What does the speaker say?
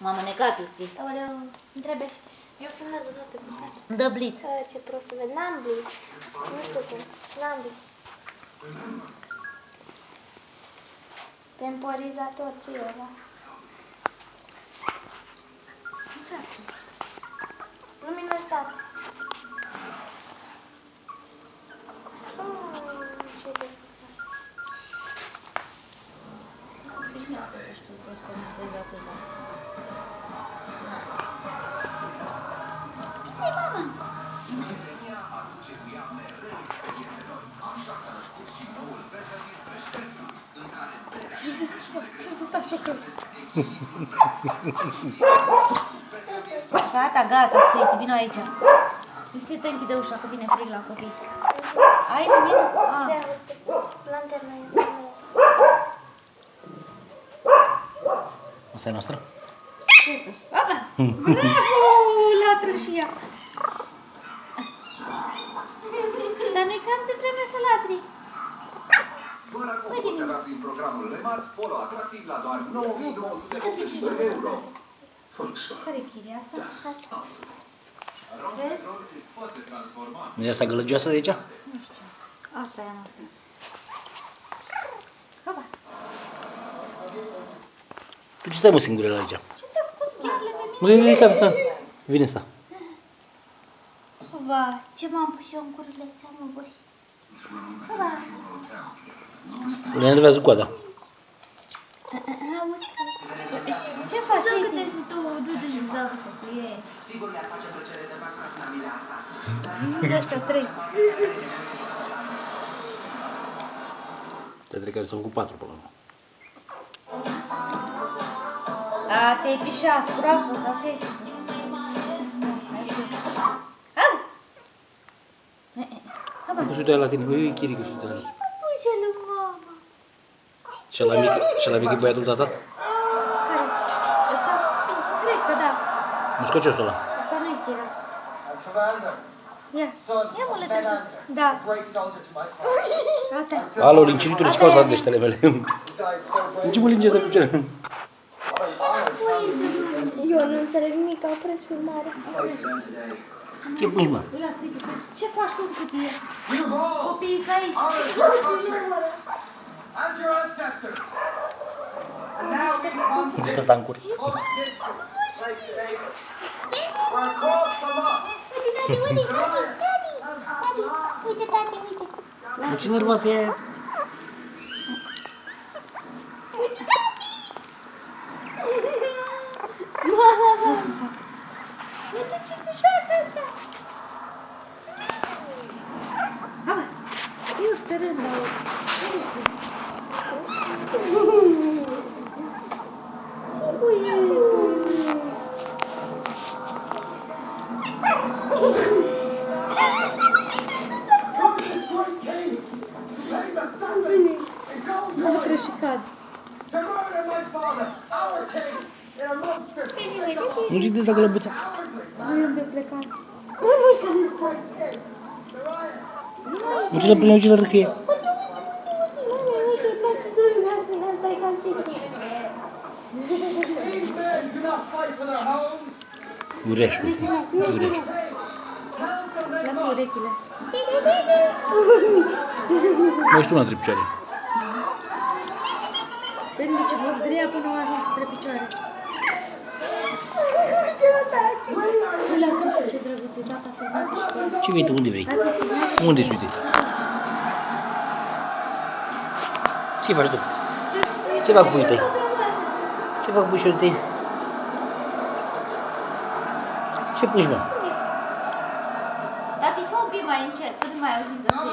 M-am înecat, Justi. Aoleu, întrebe. Eu filmez o dată. Dă bliț. Ce prost să văd. N-am blitz. Nu știu cum. N-am blitz. Temporizator, ce e ăla? Luminositate. Ce de Nu știu tot cum vezi atât, da. Stai, mama! Prietenia aduce cu ea mereu experiențe noi. Așa s-a născut și noul Beverly Fresh Fruit, în care berea și freșul de greu Gata, gata, Sweetie, vino aici. Justi, te închide ușa, că vine frig la copii. Ai lumină? Ah. Da, uite. Lanterna e. Asta e noastră? Bravo! Latră și ea. Dar nu-i cam de vreme să latri. Doar acum poți avea prin programul Remat Polo atractiv la doar 9.982 euro. Care-i chiria asta? Vezi? Nu e asta gălăgioasă de aici? Nu știu. Asta e a noastră. Hopa. Tu ce stai mă singură aici? Ce te ascunzi ghearele pe mine? Vine, vine asta. Va, ce m-am pus eu în curuleț, am obosit. Va. Le enervează coada. Auzi? Ce faci? Să că te tu, du-te și zavătă cu ei. Sigur mi-ar face plăcere să fac familia asta. De ăștia 3. Te care s-au făcut 4 până la urmă. Da, te-ai pișat, scroapă sau ce-ai făcut? Au! Nu se uită la tine, ui, chirică și uite la tine. Buzele, mama. Și la mic e băiatul tata? Care? Ăsta? Cred că da. Mușcăciosul ăla. Asta nu e Chira. That's Amanda, Ia. son Ia of mă, le Ben sus. Ander, Da. a great soldier to my side. Gata. Alo, lincinitul și cauza deștele mele. He died so brave. Ce mă linge să picioare? Eu nu înțeleg nimic, au prins filmarea. Ce pui, mă? Ui, las, uite, ce faci tu în cutie? Copiii să aici. And your ancestors. And now we come to Uite this tancuri. most distant place today. Where across from us, Uite, tati, uite. Nu ce nervoasă e aia? Uite ce se joacă asta. Hai, eu sperând la o... these assassins in gold coin Și cad. to murder my father, our king, in a monstrous Nu citesc la gălăbuța. Nu e unde pleca. Nu ce le prinde, nu ce le râcăie. These men do not fight for their homes. Ureș, uite. Ureș. Lasă urechile. Mai ești una între picioare. Vezi ce măzgâria până au ajuns între picioare. Nu lasă ce drăguț e, tata filmează și pe Ce vei tu? Unde vrei? tata filmează. Unde-ți uite? Ce faci tu? Ce fac buii tăi? Ce fac bușorii tăi? Ce puși, mă? Tati, fă un pic mai încet, că nu mai auzim că ți